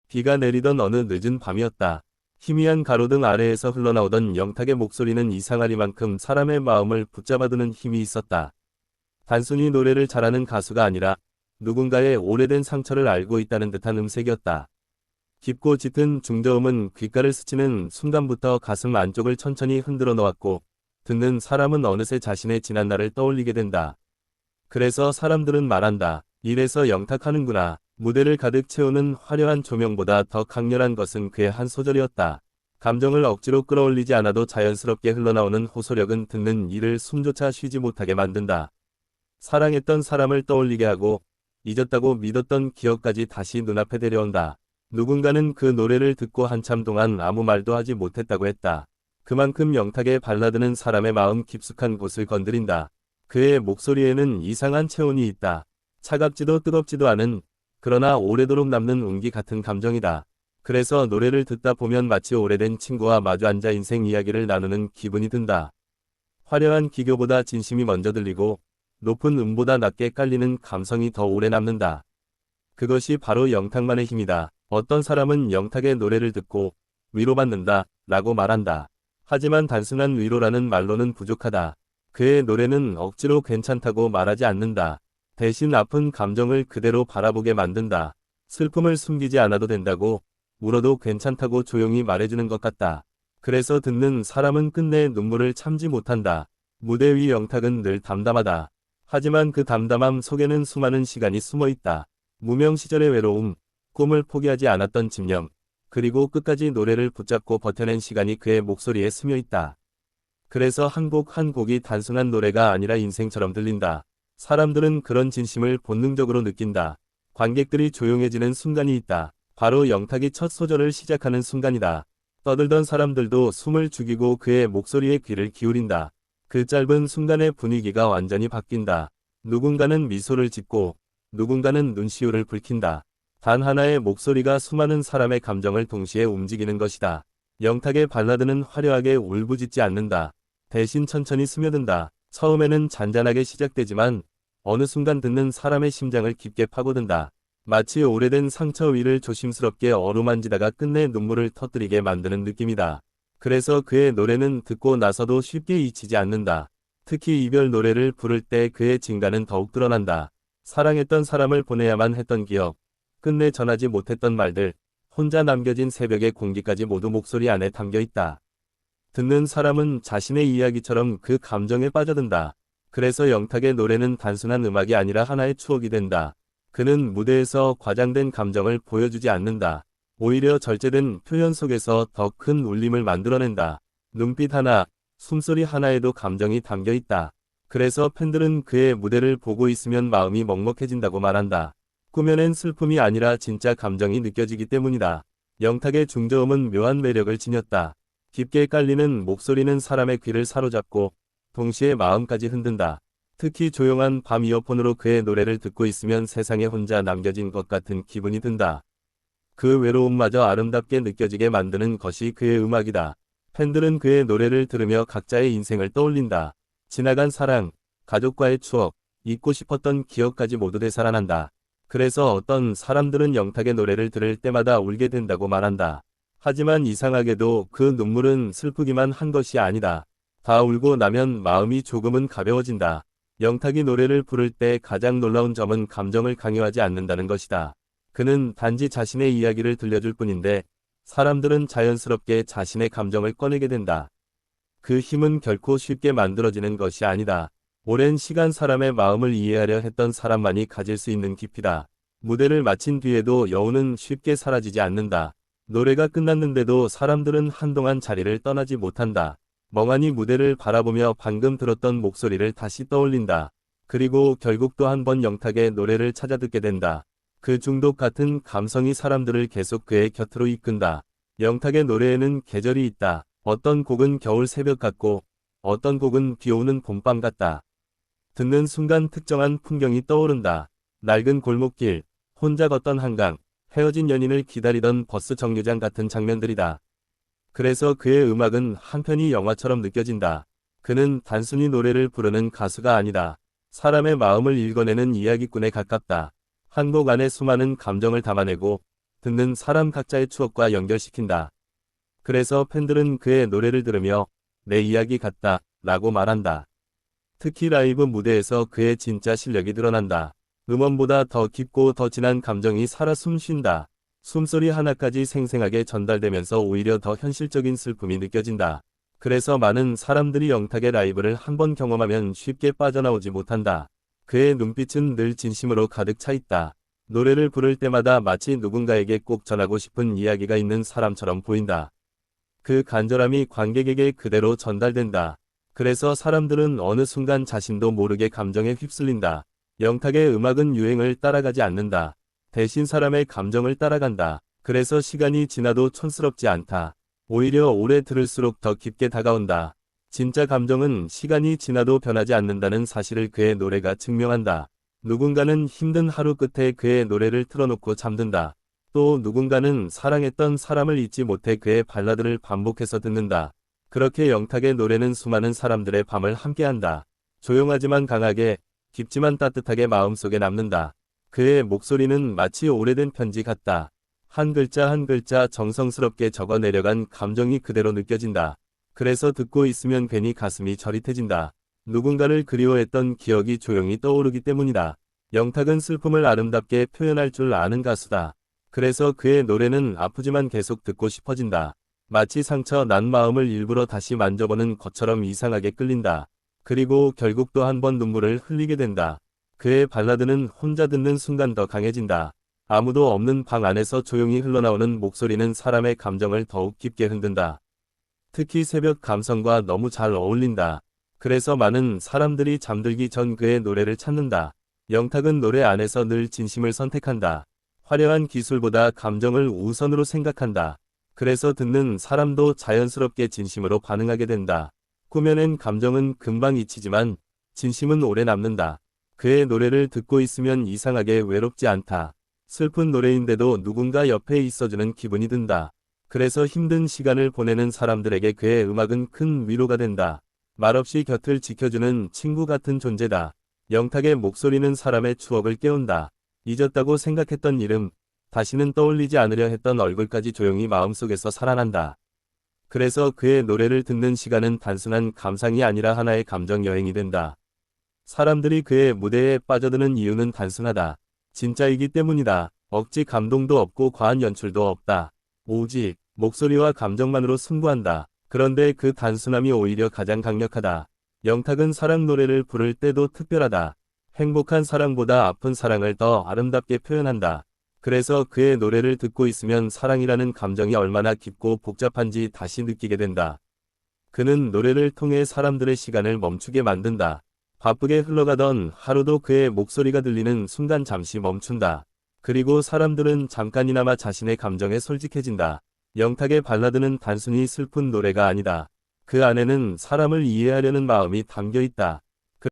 비가 내리던 어느 늦은 밤이었다. 희미한 가로등 아래에서 흘러나오던 영탁의 목소리는 이상하리만큼 사람의 마음을 붙잡아두는 힘이 있었다. 단순히 노래를 잘하는 가수가 아니라 누군가의 오래된 상처를 알고 있다는 듯한 음색이었다. 깊고 짙은 중저음은 귓가를 스치는 순간부터 가슴 안쪽을 천천히 흔들어 놓았고 듣는 사람은 어느새 자신의 지난날을 떠올리게 된다. 그래서 사람들은 말한다. 이래서 영탁하는구나. 무대를 가득 채우는 화려한 조명보다 더 강렬한 것은 그의 한 소절이었다. 감정을 억지로 끌어올리지 않아도 자연스럽게 흘러나오는 호소력은 듣는 이를 숨조차 쉬지 못하게 만든다. 사랑했던 사람을 떠올리게 하고 잊었다고 믿었던 기억까지 다시 눈앞에 데려온다. 누군가는 그 노래를 듣고 한참 동안 아무 말도 하지 못했다고 했다. 그만큼 영탁의 발라드는 사람의 마음 깊숙한 곳을 건드린다. 그의 목소리에는 이상한 체온이 있다. 차갑지도 뜨겁지도 않은, 그러나 오래도록 남는 운기 같은 감정이다. 그래서 노래를 듣다 보면 마치 오래된 친구와 마주 앉아 인생 이야기를 나누는 기분이 든다. 화려한 기교보다 진심이 먼저 들리고 높은 음보다 낮게 깔리는 감성이 더 오래 남는다. 그것이 바로 영탁만의 힘이다. 어떤 사람은 영탁의 노래를 듣고 위로받는다 라고 말한다. 하지만 단순한 위로라는 말로는 부족하다. 그의 노래는 억지로 괜찮다고 말하지 않는다. 대신 아픈 감정을 그대로 바라보게 만든다. 슬픔을 숨기지 않아도 된다고, 울어도 괜찮다고 조용히 말해주는 것 같다. 그래서 듣는 사람은 끝내 눈물을 참지 못한다. 무대 위 영탁은 늘 담담하다. 하지만 그 담담함 속에는 수많은 시간이 숨어있다. 무명 시절의 외로움, 꿈을 포기하지 않았던 집념, 그리고 끝까지 노래를 붙잡고 버텨낸 시간이 그의 목소리에 스며있다. 그래서 한 곡 한 곡이 단순한 노래가 아니라 인생처럼 들린다. 사람들은 그런 진심을 본능적으로 느낀다. 관객들이 조용해지는 순간이 있다. 바로 영탁이 첫 소절을 시작하는 순간이다. 떠들던 사람들도 숨을 죽이고 그의 목소리에 귀를 기울인다. 그 짧은 순간의 분위기가 완전히 바뀐다. 누군가는 미소를 짓고 누군가는 눈시울을 붉힌다. 단 하나의 목소리가 수많은 사람의 감정을 동시에 움직이는 것이다. 영탁의 발라드는 화려하게 울부짖지 않는다. 대신 천천히 스며든다. 처음에는 잔잔하게 시작되지만 어느 순간 듣는 사람의 심장을 깊게 파고든다. 마치 오래된 상처 위를 조심스럽게 어루만지다가 끝내 눈물을 터뜨리게 만드는 느낌이다. 그래서 그의 노래는 듣고 나서도 쉽게 잊히지 않는다. 특히 이별 노래를 부를 때 그의 진가는 더욱 드러난다. 사랑했던 사람을 보내야만 했던 기억, 끝내 전하지 못했던 말들, 혼자 남겨진 새벽의 공기까지 모두 목소리 안에 담겨 있다. 듣는 사람은 자신의 이야기처럼 그 감정에 빠져든다. 그래서 영탁의 노래는 단순한 음악이 아니라 하나의 추억이 된다. 그는 무대에서 과장된 감정을 보여주지 않는다. 오히려 절제된 표현 속에서 더 큰 울림을 만들어낸다. 눈빛 하나, 숨소리 하나에도 감정이 담겨 있다. 그래서 팬들은 그의 무대를 보고 있으면 마음이 먹먹해진다고 말한다. 꾸며낸 슬픔이 아니라 진짜 감정이 느껴지기 때문이다. 영탁의 중저음은 묘한 매력을 지녔다. 깊게 깔리는 목소리는 사람의 귀를 사로잡고 동시에 마음까지 흔든다. 특히 조용한 밤 이어폰으로 그의 노래를 듣고 있으면 세상에 혼자 남겨진 것 같은 기분이 든다. 그 외로움마저 아름답게 느껴지게 만드는 것이 그의 음악이다. 팬들은 그의 노래를 들으며 각자의 인생을 떠올린다. 지나간 사랑, 가족과의 추억, 잊고 싶었던 기억까지 모두 되살아난다. 그래서 어떤 사람들은 영탁의 노래를 들을 때마다 울게 된다고 말한다. 하지만 이상하게도 그 눈물은 슬프기만 한 것이 아니다. 다 울고 나면 마음이 조금은 가벼워진다. 영탁이 노래를 부를 때 가장 놀라운 점은 감정을 강요하지 않는다는 것이다. 그는 단지 자신의 이야기를 들려줄 뿐인데 사람들은 자연스럽게 자신의 감정을 꺼내게 된다. 그 힘은 결코 쉽게 만들어지는 것이 아니다. 오랜 시간 사람의 마음을 이해하려 했던 사람만이 가질 수 있는 깊이다. 무대를 마친 뒤에도 여운은 쉽게 사라지지 않는다. 노래가 끝났는데도 사람들은 한동안 자리를 떠나지 못한다. 멍하니 무대를 바라보며 방금 들었던 목소리를 다시 떠올린다. 그리고 결국 또 한 번 영탁의 노래를 찾아 듣게 된다. 그 중독 같은 감성이 사람들을 계속 그의 곁으로 이끈다. 영탁의 노래에는 계절이 있다. 어떤 곡은 겨울 새벽 같고 어떤 곡은 비 오는 봄밤 같다. 듣는 순간 특정한 풍경이 떠오른다. 낡은 골목길, 혼자 걷던 한강, 헤어진 연인을 기다리던 버스 정류장 같은 장면들이다. 그래서 그의 음악은 한편이 영화처럼 느껴진다. 그는 단순히 노래를 부르는 가수가 아니다. 사람의 마음을 읽어내는 이야기꾼에 가깝다. 한 곡 안에 수많은 감정을 담아내고 듣는 사람 각자의 추억과 연결시킨다. 그래서 팬들은 그의 노래를 들으며 내 이야기 같다 라고 말한다. 특히 라이브 무대에서 그의 진짜 실력이 드러난다. 음원보다 더 깊고 더 진한 감정이 살아 숨쉰다. 숨소리 하나까지 생생하게 전달되면서 오히려 더 현실적인 슬픔이 느껴진다. 그래서 많은 사람들이 영탁의 라이브를 한번 경험하면 쉽게 빠져나오지 못한다. 그의 눈빛은 늘 진심으로 가득 차 있다. 노래를 부를 때마다 마치 누군가에게 꼭 전하고 싶은 이야기가 있는 사람처럼 보인다. 그 간절함이 관객에게 그대로 전달된다. 그래서 사람들은 어느 순간 자신도 모르게 감정에 휩쓸린다. 영탁의 음악은 유행을 따라가지 않는다. 대신 사람의 감정을 따라간다. 그래서 시간이 지나도 촌스럽지 않다. 오히려 오래 들을수록 더 깊게 다가온다. 진짜 감정은 시간이 지나도 변하지 않는다는 사실을 그의 노래가 증명한다. 누군가는 힘든 하루 끝에 그의 노래를 틀어놓고 잠든다. 또 누군가는 사랑했던 사람을 잊지 못해 그의 발라드를 반복해서 듣는다. 그렇게 영탁의 노래는 수많은 사람들의 밤을 함께한다. 조용하지만 강하게, 깊지만 따뜻하게 마음속에 남는다. 그의 목소리는 마치 오래된 편지 같다. 한 글자 한 글자 정성스럽게 적어 내려간 감정이 그대로 느껴진다. 그래서 듣고 있으면 괜히 가슴이 저릿해진다. 누군가를 그리워했던 기억이 조용히 떠오르기 때문이다. 영탁은 슬픔을 아름답게 표현할 줄 아는 가수다. 그래서 그의 노래는 아프지만 계속 듣고 싶어진다. 마치 상처 난 마음을 일부러 다시 만져보는 것처럼 이상하게 끌린다. 그리고 결국 또 한 번 눈물을 흘리게 된다. 그의 발라드는 혼자 듣는 순간 더 강해진다. 아무도 없는 방 안에서 조용히 흘러나오는 목소리는 사람의 감정을 더욱 깊게 흔든다. 특히 새벽 감성과 너무 잘 어울린다. 그래서 많은 사람들이 잠들기 전 그의 노래를 찾는다. 영탁은 노래 안에서 늘 진심을 선택한다. 화려한 기술보다 감정을 우선으로 생각한다. 그래서 듣는 사람도 자연스럽게 진심으로 반응하게 된다. 꾸며낸 감정은 금방 잊히지만 진심은 오래 남는다. 그의 노래를 듣고 있으면 이상하게 외롭지 않다. 슬픈 노래인데도 누군가 옆에 있어주는 기분이 든다. 그래서 힘든 시간을 보내는 사람들에게 그의 음악은 큰 위로가 된다. 말없이 곁을 지켜주는 친구 같은 존재다. 영탁의 목소리는 사람의 추억을 깨운다. 잊었다고 생각했던 이름, 다시는 떠올리지 않으려 했던 얼굴까지 조용히 마음속에서 살아난다. 그래서 그의 노래를 듣는 시간은 단순한 감상이 아니라 하나의 감정 여행이 된다. 사람들이 그의 무대에 빠져드는 이유는 단순하다. 진짜이기 때문이다. 억지 감동도 없고 과한 연출도 없다. 오직 목소리와 감정만으로 승부한다. 그런데 그 단순함이 오히려 가장 강력하다. 영탁은 사랑 노래를 부를 때도 특별하다. 행복한 사랑보다 아픈 사랑을 더 아름답게 표현한다. 그래서 그의 노래를 듣고 있으면 사랑이라는 감정이 얼마나 깊고 복잡한지 다시 느끼게 된다. 그는 노래를 통해 사람들의 시간을 멈추게 만든다. 바쁘게 흘러가던 하루도 그의 목소리가 들리는 순간 잠시 멈춘다. 그리고 사람들은 잠깐이나마 자신의 감정에 솔직해진다. 영탁의 발라드는 단순히 슬픈 노래가 아니다. 그 안에는 사람을 이해하려는 마음이 담겨 있다.